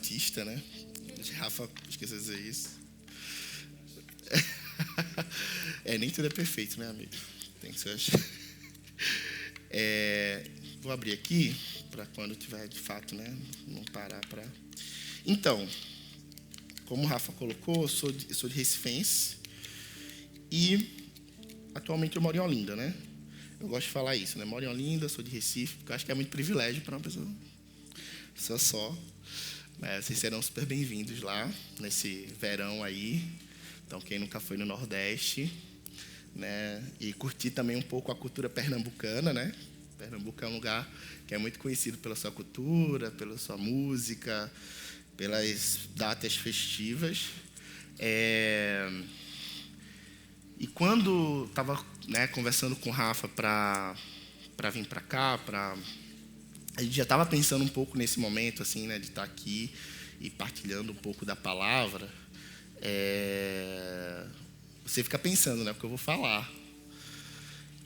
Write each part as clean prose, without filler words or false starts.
artista, né? Rafa, esqueci de dizer isso. Nem tudo é perfeito, né, amigo? Tem que ser. Vou abrir aqui para quando tiver de fato, né? Não parar para. Então, como o Rafa colocou, eu sou de Recifense e atualmente eu moro em Olinda, né? Eu gosto de falar isso, né? Moro em Olinda, sou de Recife, porque eu acho que é muito privilégio para uma pessoa só. Vocês serão super bem-vindos lá, nesse verão aí. Então, quem nunca foi no Nordeste, né? E curtir também um pouco a cultura pernambucana, né? Pernambuco é um lugar que é muito conhecido pela sua cultura, pela sua música, pelas datas festivas. E quando estava, né, conversando com o Rafa para vir para cá, a gente já estava pensando um pouco nesse momento, assim, né, de estar aqui e partilhando um pouco da palavra. Você fica pensando, né, porque eu vou falar.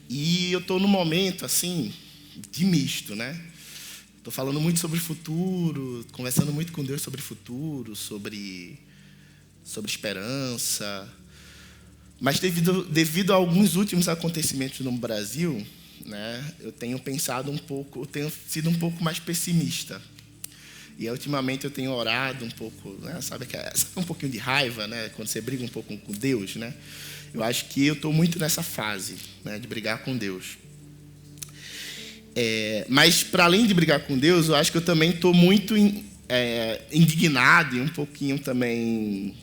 E eu estou num momento, assim, de misto, né? Estou falando muito sobre futuro, conversando muito com Deus sobre futuro, sobre esperança. Mas devido a alguns últimos acontecimentos no Brasil, né, eu tenho pensado um pouco, eu tenho sido um pouco mais pessimista. E ultimamente eu tenho orado um pouco, né, sabe um pouquinho de raiva, né, quando você briga um pouco com Deus, né? Eu acho que eu estou muito nessa fase, né, de brigar com Deus. Mas, para além de brigar com Deus, eu acho que eu também estou muito indignado e um pouquinho também,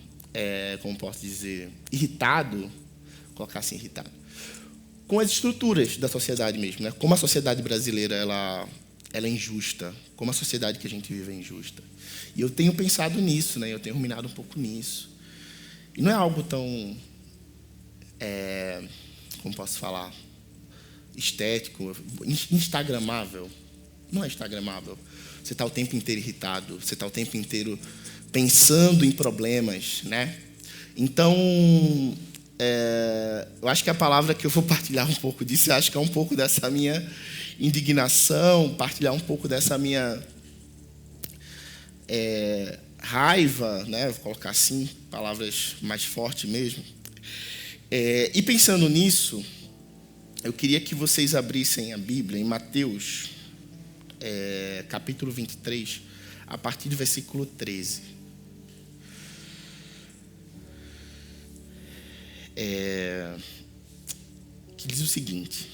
como posso dizer, irritado, colocar assim, irritado, com as estruturas da sociedade mesmo, né? Como a sociedade brasileira ela é injusta, como a sociedade que a gente vive é injusta. E eu tenho pensado nisso, né? Eu tenho ruminado um pouco nisso. E não é algo tão, como posso falar, estético, instagramável. Não é instagramável. Você está o tempo inteiro irritado, você está o tempo inteiro pensando em problemas, né? Então, eu acho que a palavra que eu vou partilhar um pouco disso, eu acho que é um pouco dessa minha indignação, partilhar um pouco dessa minha raiva, né? Vou colocar assim, palavras mais fortes mesmo. E pensando nisso, eu queria que vocês abrissem a Bíblia em Mateus, capítulo 23, a partir do versículo 13. Que diz o seguinte: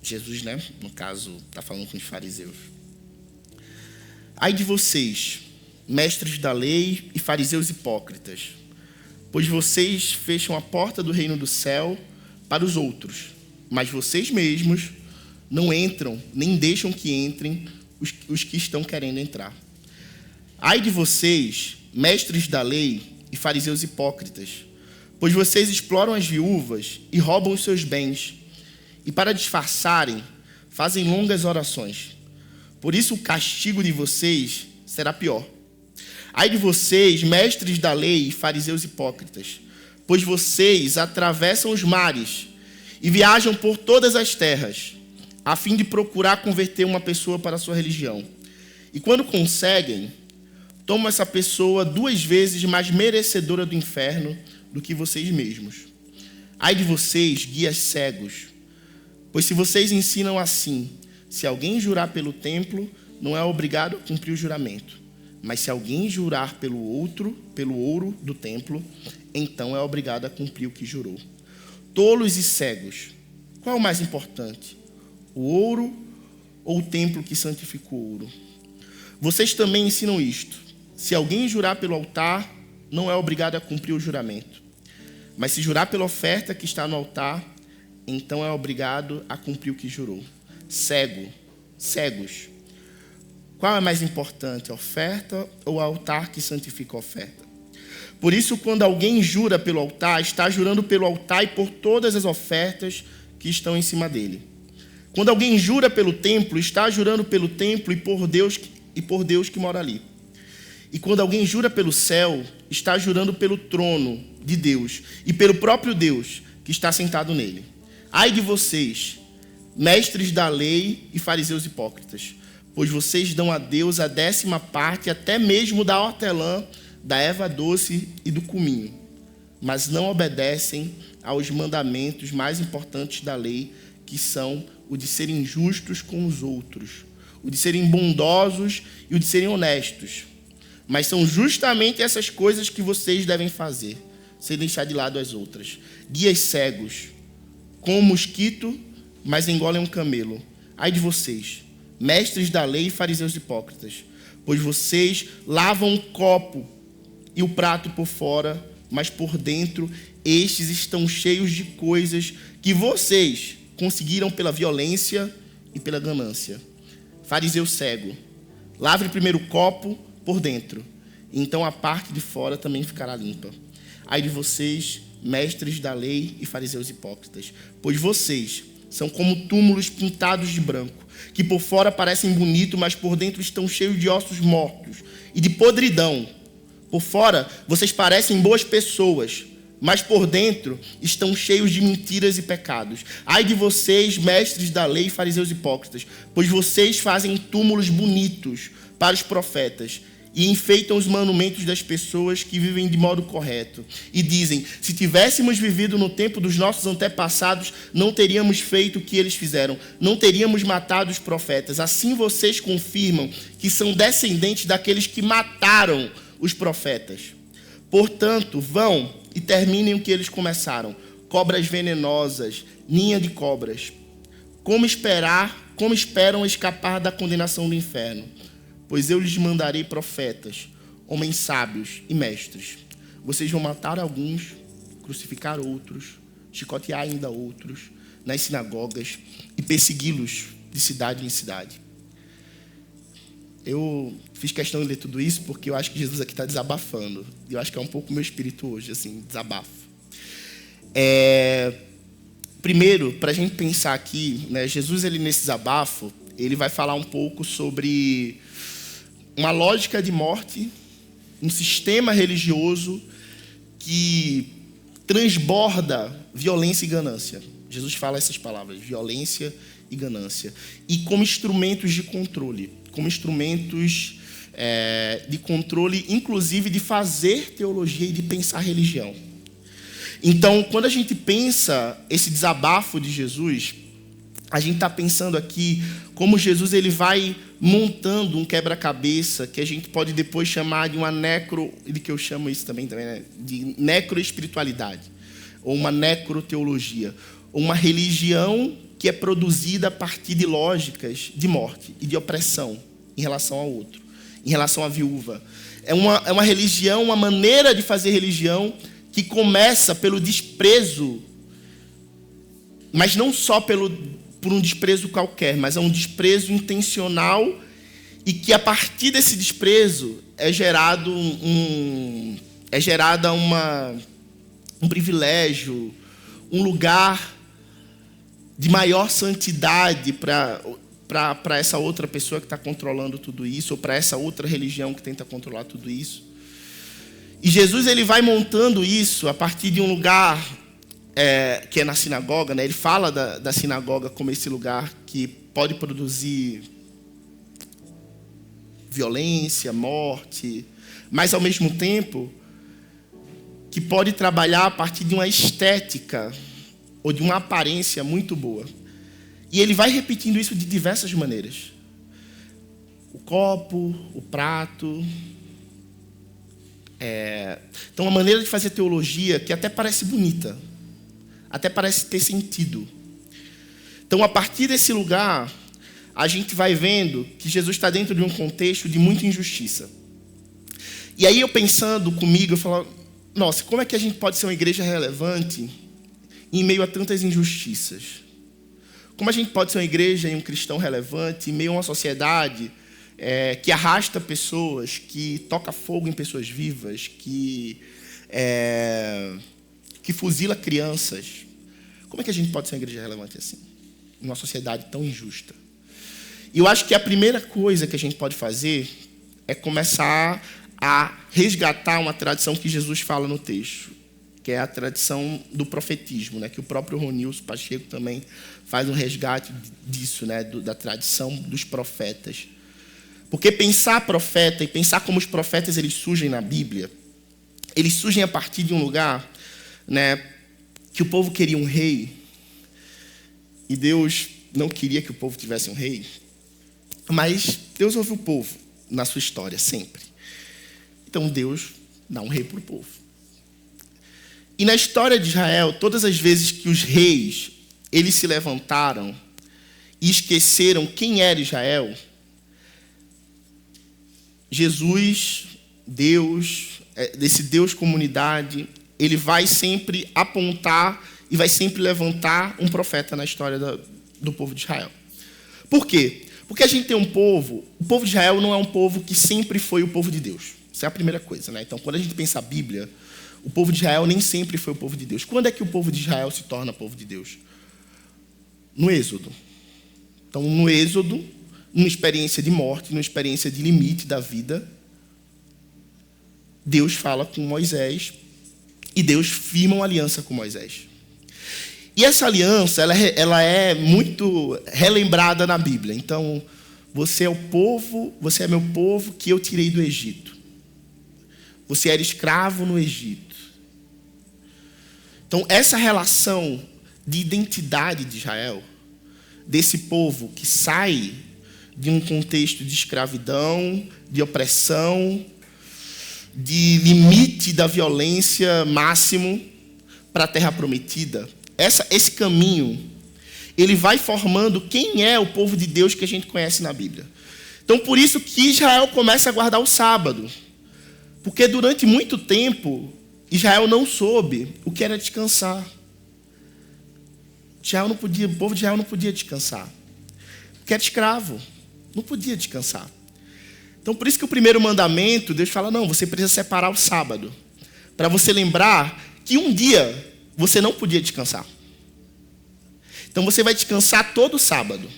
Jesus, né, no caso, está falando com os fariseus. Ai de vocês, mestres da lei e fariseus hipócritas, pois vocês fecham a porta do reino do céu para os outros, mas vocês mesmos não entram, nem deixam que entrem os que estão querendo entrar. Ai de vocês, mestres da lei e fariseus hipócritas, pois vocês exploram as viúvas e roubam os seus bens, e para disfarçarem, fazem longas orações. Por isso o castigo de vocês será pior. Ai de vocês, mestres da lei e fariseus hipócritas, pois vocês atravessam os mares e viajam por todas as terras, a fim de procurar converter uma pessoa para a sua religião. E quando conseguem, tomam essa pessoa 2 vezes mais merecedora do inferno do que vocês mesmos. Ai de vocês, guias cegos, pois se vocês ensinam assim, se alguém jurar pelo templo, não é obrigado a cumprir o juramento. Mas se alguém jurar pelo ouro do templo, então é obrigado a cumprir o que jurou. Tolos e cegos, qual é o mais importante? O ouro ou o templo que santifica o ouro? Vocês também ensinam isto. Se alguém jurar pelo altar, não é obrigado a cumprir o juramento. Mas se jurar pela oferta que está no altar, então é obrigado a cumprir o que jurou. Cegos, qual é mais importante, a oferta ou o altar que santifica a oferta? Por isso, quando alguém jura pelo altar, está jurando pelo altar e por todas as ofertas que estão em cima dele. Quando alguém jura pelo templo, está jurando pelo templo e por Deus que mora ali. E quando alguém jura pelo céu, está jurando pelo trono de Deus e pelo próprio Deus que está sentado nele. Ai de vocês, mestres da lei e fariseus hipócritas, pois vocês dão a Deus a 10ª parte até mesmo da hortelã, da erva doce e do cominho, mas não obedecem aos mandamentos mais importantes da lei, que são o de serem justos com os outros, o de serem bondosos e o de serem honestos. Mas são justamente essas coisas que vocês devem fazer, sem deixar de lado as outras. Guias cegos, com um mosquito, mas engolem um camelo. Ai de vocês, mestres da lei e fariseus hipócritas, pois vocês lavam o copo e o prato por fora, mas por dentro estes estão cheios de coisas que vocês conseguiram pela violência e pela ganância. Fariseu cego, lave primeiro o copo por dentro, então a parte de fora também ficará limpa. Ai de vocês, mestres da lei e fariseus hipócritas, pois vocês são como túmulos pintados de branco, que por fora parecem bonitos, mas por dentro estão cheios de ossos mortos e de podridão. Por fora, vocês parecem boas pessoas, mas por dentro estão cheios de mentiras e pecados. Ai de vocês, mestres da lei e fariseus hipócritas, pois vocês fazem túmulos bonitos para os profetas e enfeitam os monumentos das pessoas que vivem de modo correto. E dizem, se tivéssemos vivido no tempo dos nossos antepassados, não teríamos feito o que eles fizeram, não teríamos matado os profetas. Assim vocês confirmam que são descendentes daqueles que mataram os profetas. Portanto, vão e terminem o que eles começaram. Cobras venenosas, ninha de cobras. Como esperam escapar da condenação do inferno? Pois eu lhes mandarei profetas, homens sábios e mestres. Vocês vão matar alguns, crucificar outros, chicotear ainda outros nas sinagogas e persegui-los de cidade em cidade. Eu fiz questão de ler tudo isso porque eu acho que Jesus aqui está desabafando. Eu acho que é um pouco o meu espírito hoje, assim, desabafo. Primeiro, para a gente pensar aqui, né, Jesus, ele nesse desabafo, ele vai falar um pouco sobre uma lógica de morte, um sistema religioso que transborda violência e ganância. Jesus fala essas palavras, violência e ganância. E como instrumentos de controle, inclusive de fazer teologia e de pensar religião. Então, quando a gente pensa esse desabafo de Jesus, a gente está pensando aqui como Jesus ele vai montando um quebra-cabeça que a gente pode depois chamar de uma que eu chamo isso também, né? De necroespiritualidade, ou uma necroteologia, ou uma religião que é produzida a partir de lógicas de morte e de opressão em relação ao outro, em relação à viúva. É uma religião, uma maneira de fazer religião que começa pelo desprezo, mas não só por um desprezo qualquer, mas é um desprezo intencional e que a partir desse desprezo é gerado um privilégio, um lugar de maior santidade para essa outra pessoa que está controlando tudo isso, ou para essa outra religião que tenta controlar tudo isso. E Jesus ele vai montando isso a partir de um lugar que é na sinagoga, né? Ele fala da sinagoga como esse lugar que pode produzir violência, morte, mas ao mesmo tempo que pode trabalhar a partir de uma estética ou de uma aparência muito boa. E ele vai repetindo isso de diversas maneiras. O copo, o prato. Então, uma maneira de fazer teologia que até parece bonita, até parece ter sentido. Então, a partir desse lugar, a gente vai vendo que Jesus está dentro de um contexto de muita injustiça. E aí, eu pensando comigo, eu falo, nossa, como é que a gente pode ser uma igreja relevante em meio a tantas injustiças? Como a gente pode ser uma igreja e um cristão relevante em meio a uma sociedade que arrasta pessoas, que toca fogo em pessoas vivas, que fuzila crianças? Como é que a gente pode ser uma igreja relevante assim, em uma sociedade tão injusta? E eu acho que a primeira coisa que a gente pode fazer é começar a resgatar uma tradição que Jesus fala no texto, que é a tradição do profetismo, né? Que o próprio Ronilson Pacheco também faz um resgate disso, né? Da tradição dos profetas. Porque pensar profeta e pensar como os profetas eles surgem na Bíblia, eles surgem a partir de um lugar, né, que o povo queria um rei, e Deus não queria que o povo tivesse um rei, mas Deus ouve o povo na sua história, sempre. Então Deus dá um rei para o povo. E na história de Israel, todas as vezes que os reis eles se levantaram e esqueceram quem era Israel, Jesus, Deus, desse Deus comunidade, ele vai sempre apontar e vai sempre levantar um profeta na história do povo de Israel. Por quê? Porque a gente tem um povo, o povo de Israel não é um povo que sempre foi o povo de Deus. Isso é a primeira coisa, né? Então, quando a gente pensa a Bíblia, o povo de Israel nem sempre foi o povo de Deus. Quando é que o povo de Israel se torna povo de Deus? No Êxodo. Então, no Êxodo, numa experiência de morte, numa experiência de limite da vida, Deus fala com Moisés e Deus firma uma aliança com Moisés. E essa aliança, ela é muito relembrada na Bíblia. Então, você é meu povo que eu tirei do Egito. Você era escravo no Egito. Então, essa relação de identidade de Israel, desse povo que sai de um contexto de escravidão, de opressão, de limite da violência máximo para a terra prometida, esse caminho, ele vai formando quem é o povo de Deus que a gente conhece na Bíblia. Então, por isso que Israel começa a guardar o sábado. Porque durante muito tempo, Israel não soube o que era descansar. O povo de Israel não podia descansar. Porque era escravo. Não podia descansar. Então, por isso que o primeiro mandamento, Deus fala, não, você precisa separar o sábado. Para você lembrar que um dia você não podia descansar. Então, você vai descansar todo sábado.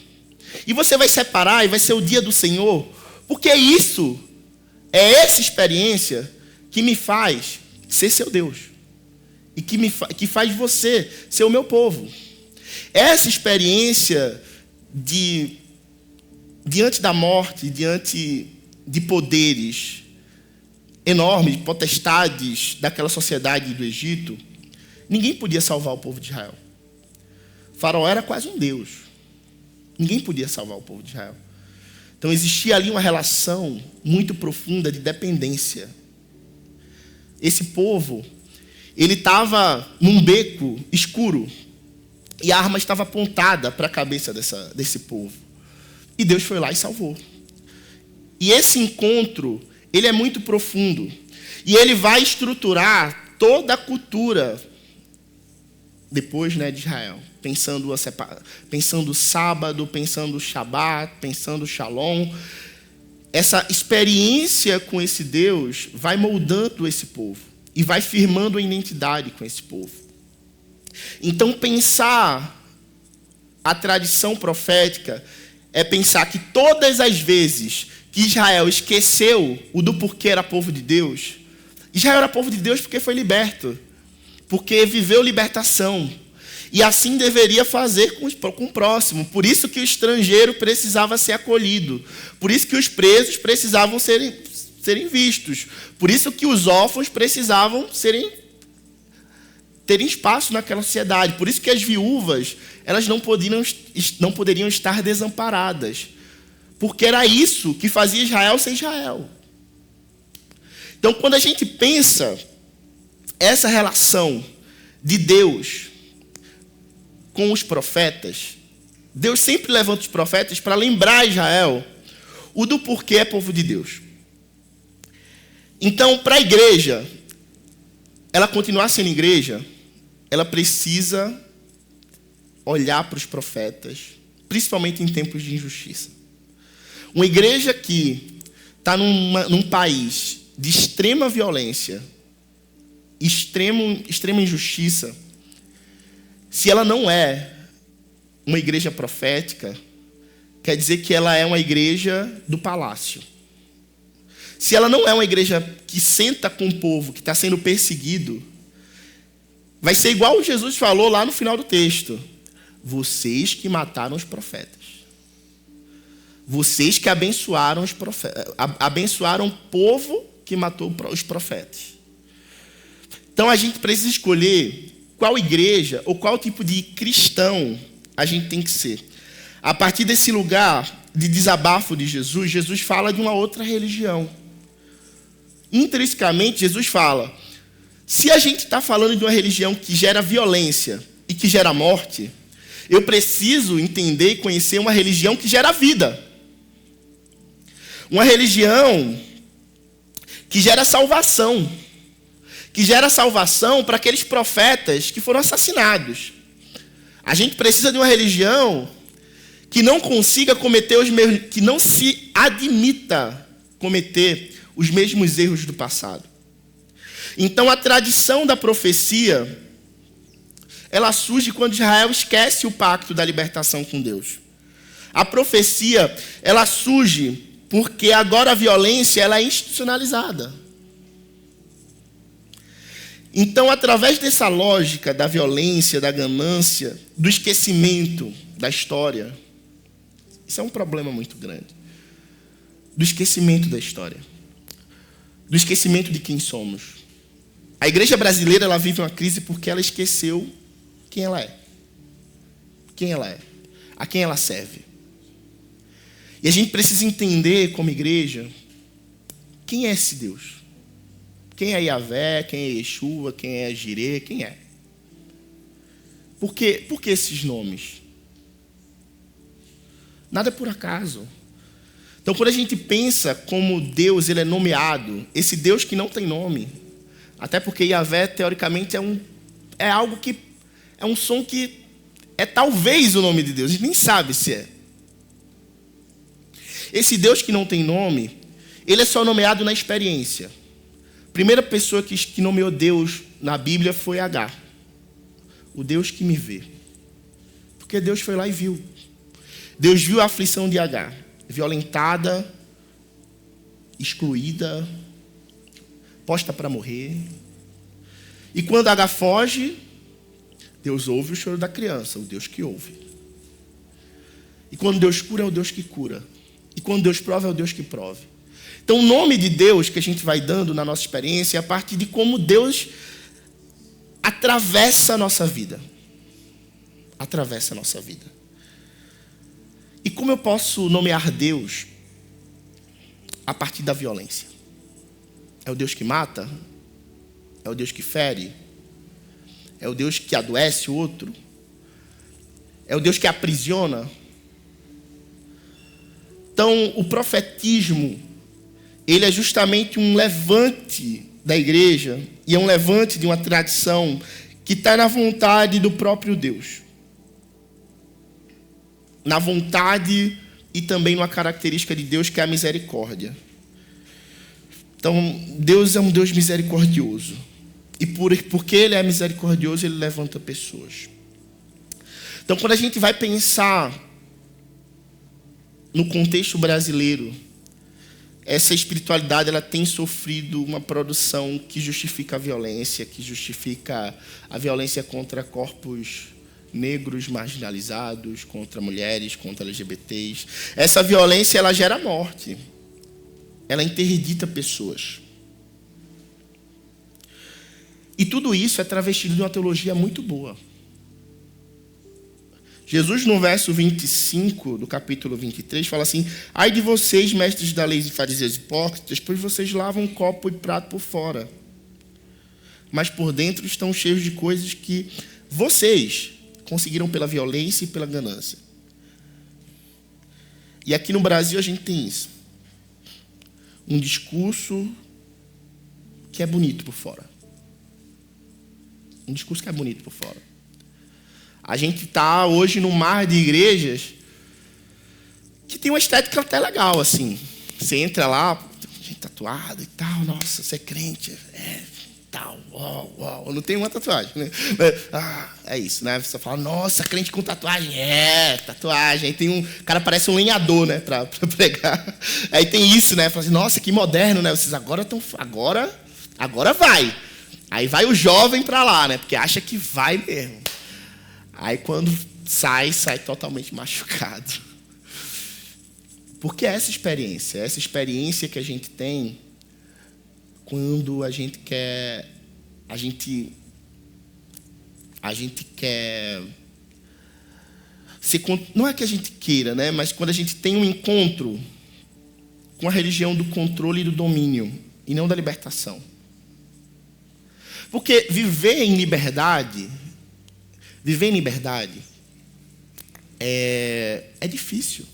E você vai separar e vai ser o dia do Senhor. Porque isso é essa experiência que me faz ser seu Deus. E que faz você ser o meu povo. Essa experiência diante da morte, diante de poderes enormes, potestades daquela sociedade do Egito, ninguém podia salvar o povo de Israel. O faraó era quase um deus. Ninguém podia salvar o povo de Israel. Então existia ali uma relação muito profunda de dependência. Esse povo, ele estava num beco escuro e a arma estava apontada para a cabeça desse povo. E Deus foi lá e salvou. E esse encontro, ele é muito profundo. E ele vai estruturar toda a cultura depois, né, de Israel. Pensando o sábado, pensando o Shabat, pensando o Shalom. Essa experiência com esse Deus vai moldando esse povo. E vai firmando a identidade com esse povo. Então, pensar a tradição profética é pensar que todas as vezes que Israel esqueceu o do porquê era povo de Deus, Israel era povo de Deus porque foi liberto, porque viveu libertação. E assim deveria fazer com o próximo. Por isso que o estrangeiro precisava ser acolhido. Por isso que os presos precisavam serem vistos. Por isso que os órfãos precisavam terem espaço naquela sociedade. Por isso que as viúvas elas não poderiam estar desamparadas. Porque era isso que fazia Israel ser Israel. Então, quando a gente pensa essa relação de Deus com os profetas, Deus sempre levanta os profetas para lembrar Israel o do porquê é povo de Deus. Então, para a igreja, ela continuar sendo igreja, ela precisa olhar para os profetas, principalmente em tempos de injustiça. Uma igreja que está num país de extrema violência, extrema injustiça, se ela não é uma igreja profética, quer dizer que ela é uma igreja do palácio. Se ela não é uma igreja que senta com o povo que está sendo perseguido, vai ser igual Jesus falou lá no final do texto. Vocês que mataram os profetas. Vocês que abençoaram os profetas, abençoaram o povo que matou os profetas. Então a gente precisa escolher qual igreja ou qual tipo de cristão a gente tem que ser. A partir desse lugar de desabafo de Jesus, Jesus fala de uma outra religião. Intrinsecamente, Jesus fala: se a gente está falando de uma religião que gera violência e que gera morte, eu preciso entender e conhecer uma religião que gera vida. Uma religião que gera salvação. Que gera salvação para aqueles profetas que foram assassinados. A gente precisa de uma religião que não consiga cometer os mesmos, que não se admita cometer os mesmos erros do passado. Então a tradição da profecia, ela surge quando Israel esquece o pacto da libertação com Deus. A profecia, ela surge porque agora a violência ela é institucionalizada. Então, através dessa lógica da violência, da ganância, do esquecimento da história, isso é um problema muito grande. Do esquecimento da história. Do esquecimento de quem somos. A igreja brasileira ela vive uma crise porque ela esqueceu quem ela é. Quem ela é. A quem ela serve. E a gente precisa entender, como igreja, quem é esse Deus. Quem é Yahvé, quem é Yeshua, quem é Jireh, quem é? Por que esses nomes? Nada é por acaso. Então, quando a gente pensa como Deus ele é nomeado, esse Deus que não tem nome, até porque Yahvé, teoricamente, é algo que é um som que é talvez o nome de Deus, a gente nem sabe se é. Esse Deus que não tem nome, ele é só nomeado na experiência. A primeira pessoa que nomeou Deus na Bíblia foi Agar. O Deus que me vê. Porque Deus foi lá e viu. Deus viu a aflição de Agar. Violentada, excluída, posta para morrer. E quando Agar foge, Deus ouve o choro da criança, o Deus que ouve. E quando Deus cura, é o Deus que cura. E quando Deus prova, é o Deus que prove. Então, o nome de Deus que a gente vai dando na nossa experiência é a partir de como Deus atravessa a nossa vida. Atravessa a nossa vida. E como eu posso nomear Deus a partir da violência? É o Deus que mata? É o Deus que fere? É o Deus que adoece o outro? É o Deus que aprisiona? Então, o profetismo, ele é justamente um levante da igreja, e é um levante de uma tradição que está na vontade do próprio Deus. Na vontade e também numa característica de Deus que é a misericórdia. Então, Deus é um Deus misericordioso. E porque Ele é misericordioso, Ele levanta pessoas. Então, quando a gente vai pensar no contexto brasileiro, essa espiritualidade ela tem sofrido uma produção que justifica a violência, que justifica a violência contra corpos negros marginalizados, contra mulheres, contra LGBTs. Essa violência ela gera morte. Ela interdita pessoas. E tudo isso é travestido de uma teologia muito boa. Jesus, no verso 25 do capítulo 23, fala assim: ai de vocês, mestres da lei e fariseus hipócritas, pois vocês lavam copo e prato por fora, mas por dentro estão cheios de coisas que vocês conseguiram pela violência e pela ganância. E aqui no Brasil a gente tem isso. Um discurso que é bonito por fora. Um discurso que é bonito por fora. A gente está hoje num mar de igrejas que tem uma estética até legal, assim. Você entra lá, gente tatuada e tal, nossa, você é crente, tal, uau. Não tem uma tatuagem, né? É isso, né? Você fala, nossa, crente com tatuagem, tatuagem. Aí tem um cara parece um lenhador, né, para pregar. Aí tem isso, né? Fala assim, nossa, que moderno, né? Vocês agora vai. Aí vai o jovem para lá, né? Porque acha que vai mesmo. Aí quando sai totalmente machucado. Porque é essa experiência que a gente tem quando a gente quer não é que a gente queira, né? Mas quando a gente tem um encontro com a religião do controle e do domínio, e não da libertação. Porque viver em liberdade é difícil.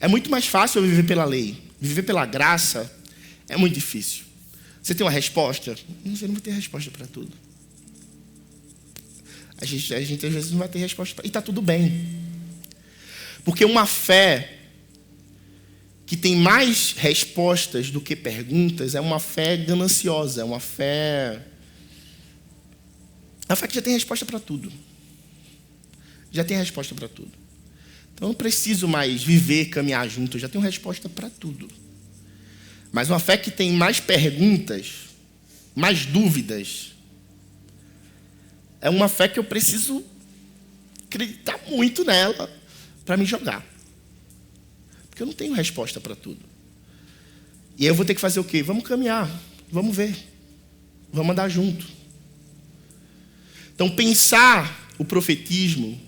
É muito mais fácil eu viver pela lei. Viver pela graça é muito difícil. Você tem uma resposta? Você não vai ter resposta para tudo. A gente às vezes não vai ter resposta. E está tudo bem. Porque uma fé que tem mais respostas do que perguntas é uma fé gananciosa. É uma fé que já tem resposta para tudo. Já tem resposta para tudo. Então eu não preciso mais viver, caminhar junto. Eu já tenho resposta para tudo. Mas uma fé que tem mais perguntas, mais dúvidas, é uma fé que eu preciso acreditar muito nela para me jogar. Porque eu não tenho resposta para tudo. E aí eu vou ter que fazer o quê? Vamos caminhar, vamos ver, vamos andar junto. Então pensar o profetismo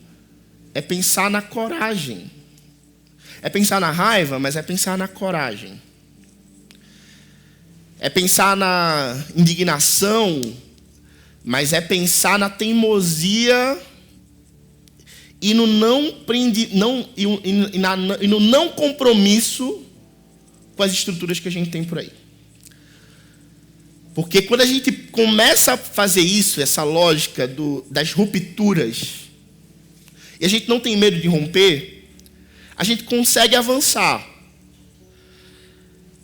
é pensar na coragem. É pensar na raiva, mas é pensar na coragem. É pensar na indignação, mas é pensar na teimosia e no não compromisso com as estruturas que a gente tem por aí. Porque quando a gente começa a fazer isso, essa lógica das rupturas, e a gente não tem medo de romper, a gente consegue avançar.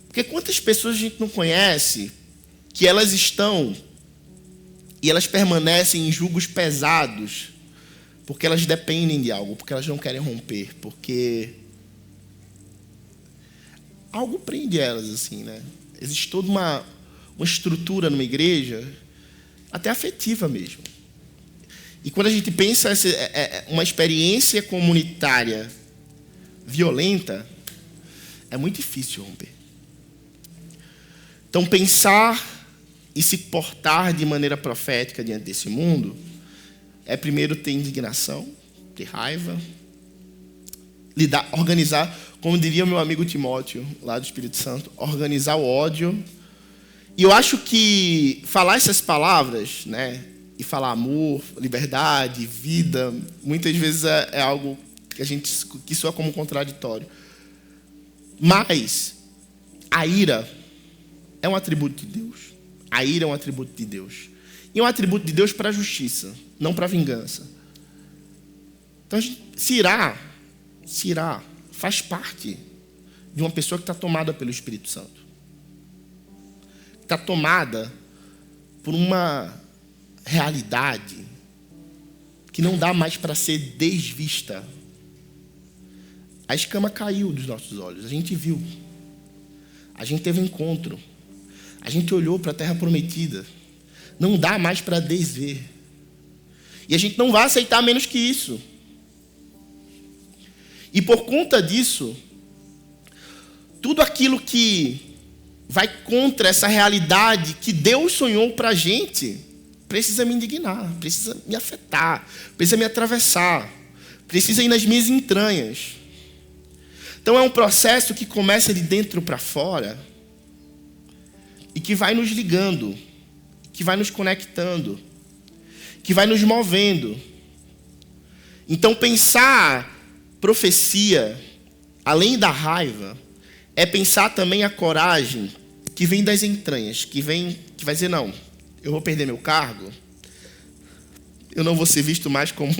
Porque quantas pessoas a gente não conhece que elas estão e elas permanecem em julgos pesados porque elas dependem de algo, porque elas não querem romper, porque algo prende elas, assim, né? Existe toda uma estrutura numa igreja, até afetiva mesmo. E quando a gente pensa uma experiência comunitária violenta, é muito difícil romper. Então, pensar e se portar de maneira profética diante desse mundo é primeiro ter indignação, ter raiva, organizar, como diria o meu amigo Timóteo, lá do Espírito Santo, organizar o ódio. E eu acho que falar essas palavras, né, e falar amor, liberdade, vida, muitas vezes é algo que soa como contraditório. Mas a ira é um atributo de Deus. A ira é um atributo de Deus. E é um atributo de Deus para a justiça, não para a vingança. Então, a gente se irar, faz parte de uma pessoa que está tomada pelo Espírito Santo. Está tomada por uma realidade que não dá mais para ser desvista. A escama caiu dos nossos olhos, a gente viu. A gente teve um encontro. A gente olhou para a terra prometida. Não dá mais para desver. E a gente não vai aceitar menos que isso. E por conta disso, tudo aquilo que vai contra essa realidade que Deus sonhou para a gente, precisa me indignar, precisa me afetar, precisa me atravessar, precisa ir nas minhas entranhas. Então é um processo que começa de dentro para fora e que vai nos ligando, que vai nos conectando, que vai nos movendo. Então pensar profecia, além da raiva, é pensar também a coragem que vem das entranhas, que vai dizer, não, eu vou perder meu cargo, eu não vou ser visto mais como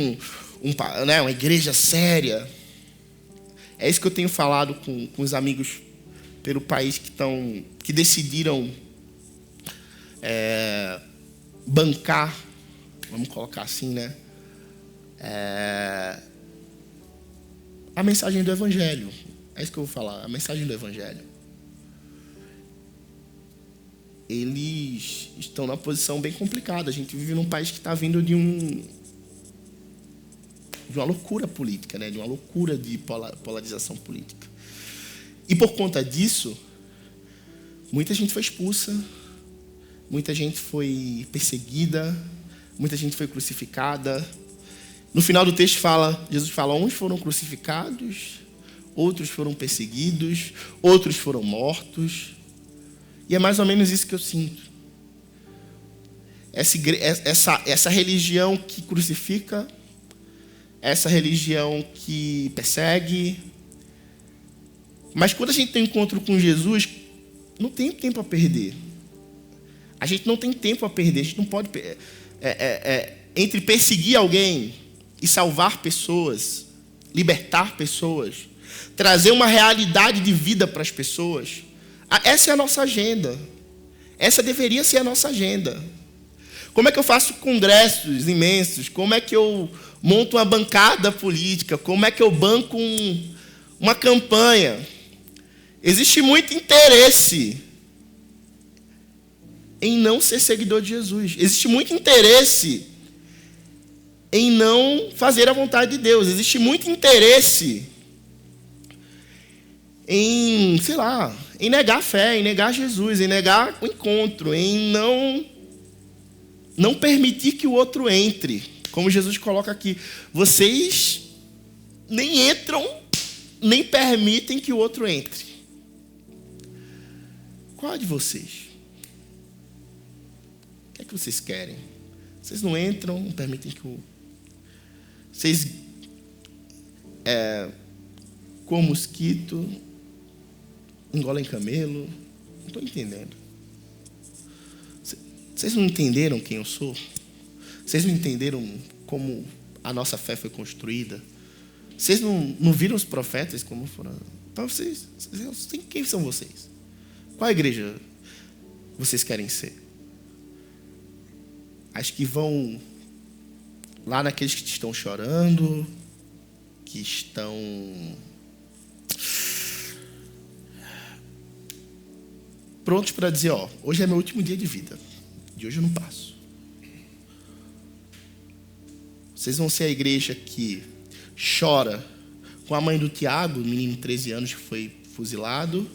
uma igreja séria. É isso que eu tenho falado com os amigos pelo país que decidiram bancar, vamos colocar assim, né? A mensagem do Evangelho. É isso que eu vou falar, a mensagem do Evangelho. Eles estão numa posição bem complicada. A gente vive num país que está vindo de uma loucura política, né? De uma loucura de polarização política. E por conta disso, muita gente foi expulsa, muita gente foi perseguida, muita gente foi crucificada. No final do texto Jesus fala, uns foram crucificados, outros foram perseguidos, outros foram mortos. E é mais ou menos isso que eu sinto. Essa religião que crucifica, essa religião que persegue. Mas quando a gente tem um encontro com Jesus, não tem tempo a perder. A gente não tem tempo a perder. A gente não pode... entre perseguir alguém e salvar pessoas, libertar pessoas, trazer uma realidade de vida para as pessoas, essa é a nossa agenda. Essa deveria ser a nossa agenda. Como é que eu faço congressos imensos? Como é que eu monto uma bancada política? Como é que eu banco uma campanha? Existe muito interesse em não ser seguidor de Jesus. Existe muito interesse em não fazer a vontade de Deus. Existe muito interesse em, em negar a fé, em negar Jesus, em negar o encontro, em não permitir que o outro entre. Como Jesus coloca aqui, vocês nem entram, nem permitem que o outro entre. Qual é de vocês? O que é que vocês querem? Vocês não entram, não permitem que o... Vocês com mosquito, engolem camelo. Não estou entendendo. Vocês não entenderam quem eu sou? Vocês não entenderam como a nossa fé foi construída? Vocês não viram os profetas como foram? Para vocês, quem são vocês? Qual igreja vocês querem ser? As que vão lá naqueles que estão chorando, que estão prontos para dizer, hoje é meu último dia de vida. De hoje eu não passo. Vocês vão ser a igreja que chora com a mãe do Tiago, menino de 13 anos que foi fuzilado,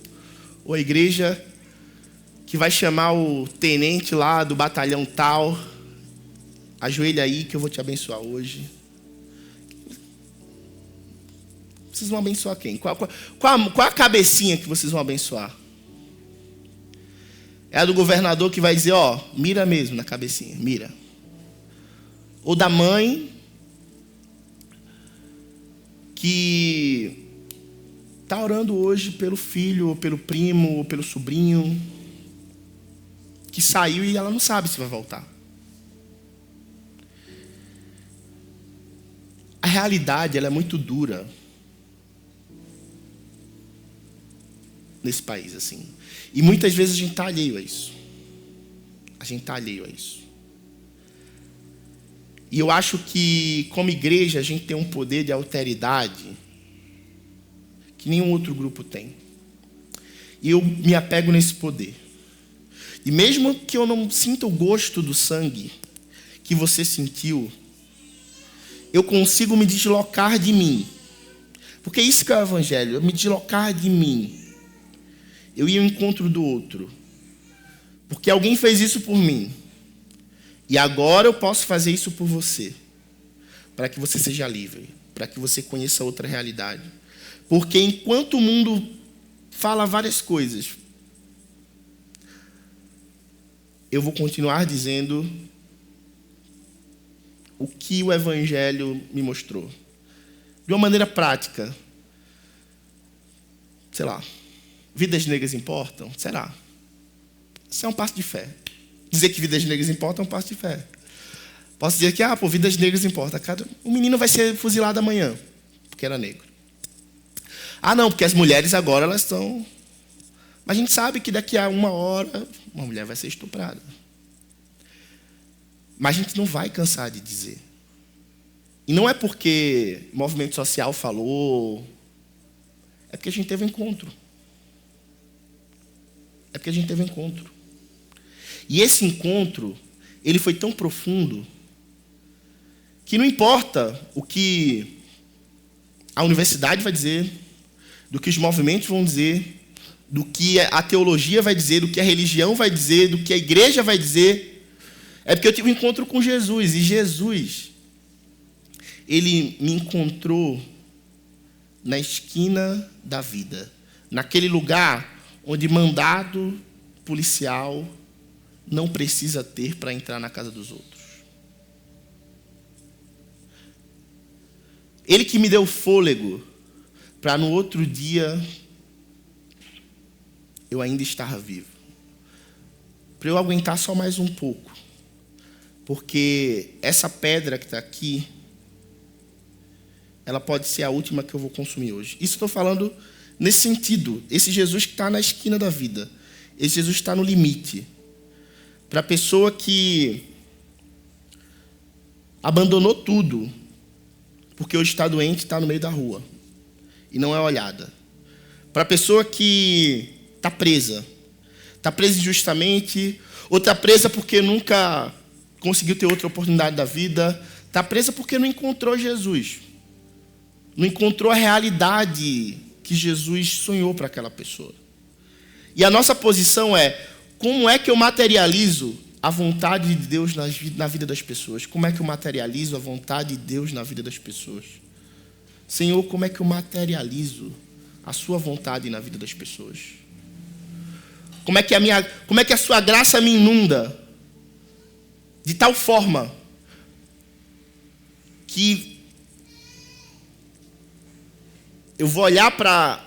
ou a igreja que vai chamar o tenente lá do batalhão tal, ajoelha aí que eu vou te abençoar hoje. Vocês vão abençoar quem? Qual a cabecinha que vocês vão abençoar? É a do governador que vai dizer, mira mesmo na cabecinha, mira. Ou da mãe que está orando hoje pelo filho, ou pelo primo, ou pelo sobrinho, que saiu e ela não sabe se vai voltar. A realidade ela é muito dura nesse país, assim. E muitas vezes a gente está alheio a isso. E eu acho que, como igreja, a gente tem um poder de alteridade que nenhum outro grupo tem. E eu me apego nesse poder. E mesmo que eu não sinta o gosto do sangue que você sentiu, eu consigo me deslocar de mim. Porque isso que é o evangelho, eu me deslocar de mim. Eu ia ao encontro do outro. Porque alguém fez isso por mim. E agora eu posso fazer isso por você. Para que você seja livre. Para que você conheça outra realidade. Porque enquanto o mundo fala várias coisas, eu vou continuar dizendo o que o evangelho me mostrou. De uma maneira prática. Vidas negras importam? Será? Isso é um passo de fé. Dizer que vidas negras importam é um passo de fé. Posso dizer que, vidas negras importam. O menino vai ser fuzilado amanhã, porque era negro. Não, porque as mulheres agora elas estão... Mas a gente sabe que daqui a 1 hora uma mulher vai ser estuprada. Mas a gente não vai cansar de dizer. E não é porque o movimento social falou, é porque a gente teve um encontro. E esse encontro, ele foi tão profundo, que não importa o que a universidade vai dizer, do que os movimentos vão dizer, do que a teologia vai dizer, do que a religião vai dizer, do que a igreja vai dizer. É porque eu tive um encontro com Jesus. E Jesus, ele me encontrou na esquina da vida. Naquele lugar onde mandado policial não precisa ter para entrar na casa dos outros. Ele que me deu fôlego para no outro dia eu ainda estar vivo. Para eu aguentar só mais um pouco. Porque essa pedra que está aqui, ela pode ser a última que eu vou consumir hoje. Isso estou falando nesse sentido. Esse Jesus que está na esquina da vida. Esse Jesus está no limite. Para a pessoa que abandonou tudo, porque hoje está doente e está no meio da rua. E não é olhada. Para a pessoa que está presa. Está presa injustamente, ou está presa porque nunca conseguiu ter outra oportunidade da vida. Está presa porque não encontrou Jesus. Não encontrou a realidade que Jesus sonhou para aquela pessoa. E a nossa posição é, como é que eu materializo a vontade de Deus na vida das pessoas? Como é que eu materializo a vontade de Deus na vida das pessoas? Senhor, como é que eu materializo a sua vontade na vida das pessoas? Como é que a sua graça me inunda de tal forma que eu vou olhar para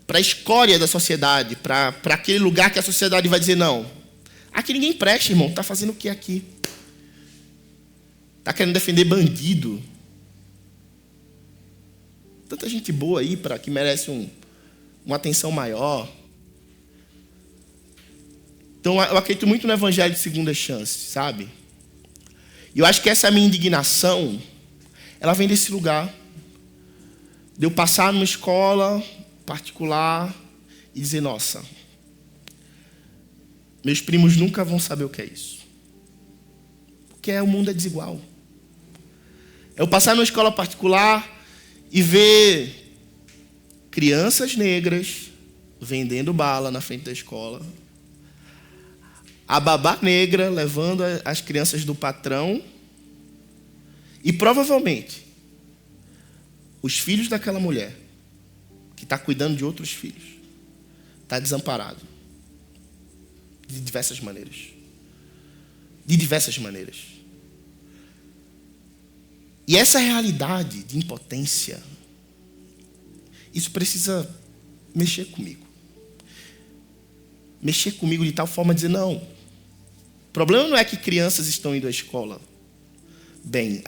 a escória da sociedade, para aquele lugar que a sociedade vai dizer, não, aqui ninguém presta, irmão, está fazendo o que aqui? Está querendo defender bandido? Tanta gente boa aí que merece uma atenção maior. Então, eu acredito muito no evangelho de segunda chance, sabe? E eu acho que essa minha indignação, ela vem desse lugar. De eu passar numa escola particular e dizer, nossa, meus primos nunca vão saber o que é isso. Porque o mundo é desigual. Eu passar numa escola particular e ver crianças negras vendendo bala na frente da escola, a babá negra levando as crianças do patrão e provavelmente os filhos daquela mulher que está cuidando de outros filhos está desamparado de diversas maneiras. De diversas maneiras. E essa realidade de impotência, isso precisa mexer comigo. Mexer comigo de tal forma de dizer, não, o problema não é que crianças estão indo à escola bem.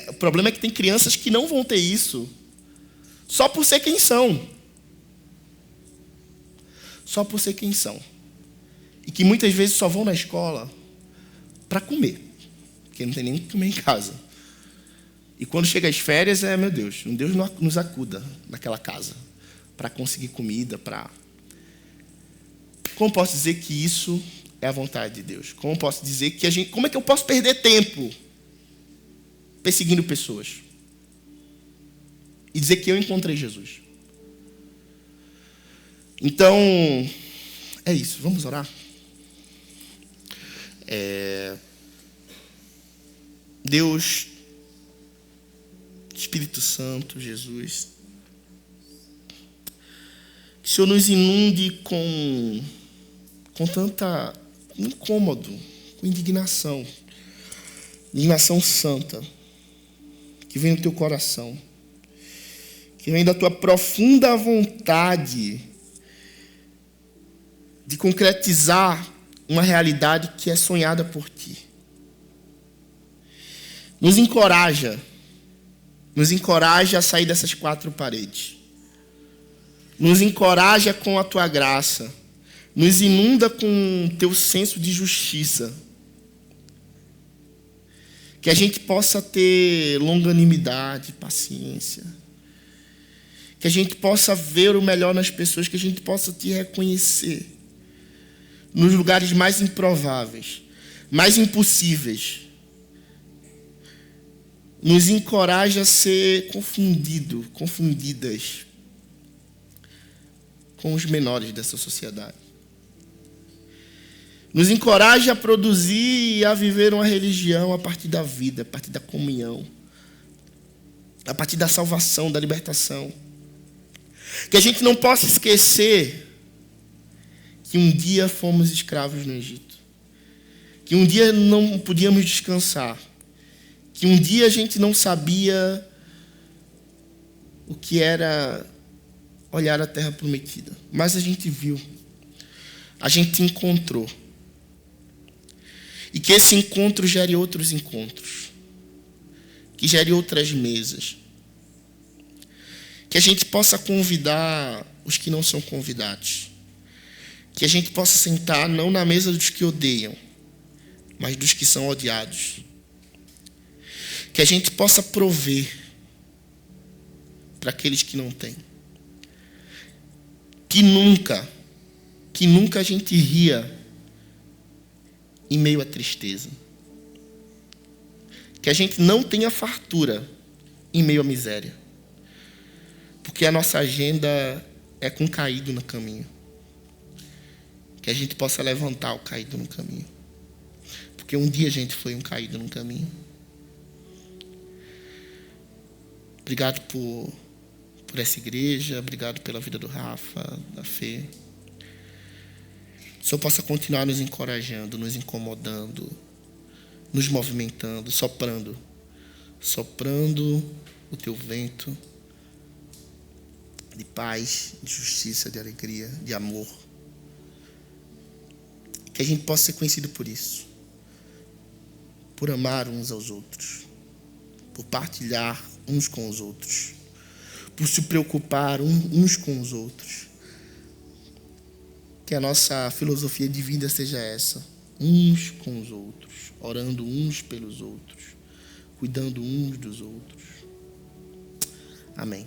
O problema é que tem crianças que não vão ter isso só por ser quem são. Só por ser quem são. E que muitas vezes só vão na escola para comer. Porque não tem nem o que comer em casa. E quando chega as férias, meu Deus, Deus nos acuda naquela casa. Para conseguir comida, para... Como posso dizer que isso é a vontade de Deus? Como posso dizer que como é que eu posso perder tempo perseguindo pessoas e dizer que eu encontrei Jesus? Então, é isso. Vamos orar? Deus, Espírito Santo, Jesus, que o Senhor nos inunde com tanta incômodo, com indignação santa, que vem do teu coração, que vem da tua profunda vontade de concretizar uma realidade que é sonhada por ti. Nos encoraja a sair dessas quatro paredes. Nos encoraja com a tua graça. Nos inunda com o teu senso de justiça. Que a gente possa ter longanimidade, paciência. Que a gente possa ver o melhor nas pessoas, que a gente possa te reconhecer nos lugares mais improváveis, mais impossíveis. Nos encoraja a ser confundidas com os menores dessa sociedade. Nos encoraja a produzir e a viver uma religião a partir da vida, a partir da comunhão, a partir da salvação, da libertação. Que a gente não possa esquecer que um dia fomos escravos no Egito. Que um dia não podíamos descansar. Que um dia a gente não sabia o que era olhar a terra prometida. Mas a gente viu. A gente encontrou. E que esse encontro gere outros encontros. Que gere outras mesas. Que a gente possa convidar os que não são convidados. Que a gente possa sentar não na mesa dos que odeiam, mas dos que são odiados. Que a gente possa prover para aqueles que não têm. Que nunca a gente ria em meio à tristeza. Que a gente não tenha fartura em meio à miséria. Porque a nossa agenda é com o caído no caminho. Que a gente possa levantar o caído no caminho. Porque um dia a gente foi um caído no caminho. Obrigado por essa igreja. Obrigado pela vida do Rafa, da Fê. Que o Senhor possa continuar nos encorajando, nos incomodando, nos movimentando, soprando o teu vento de paz, de justiça, de alegria, de amor. Que a gente possa ser conhecido por isso. Por amar uns aos outros. Por partilhar uns com os outros. Por se preocupar uns com os outros. Que a nossa filosofia de vida seja essa. Uns com os outros. Orando uns pelos outros. Cuidando uns dos outros. Amém.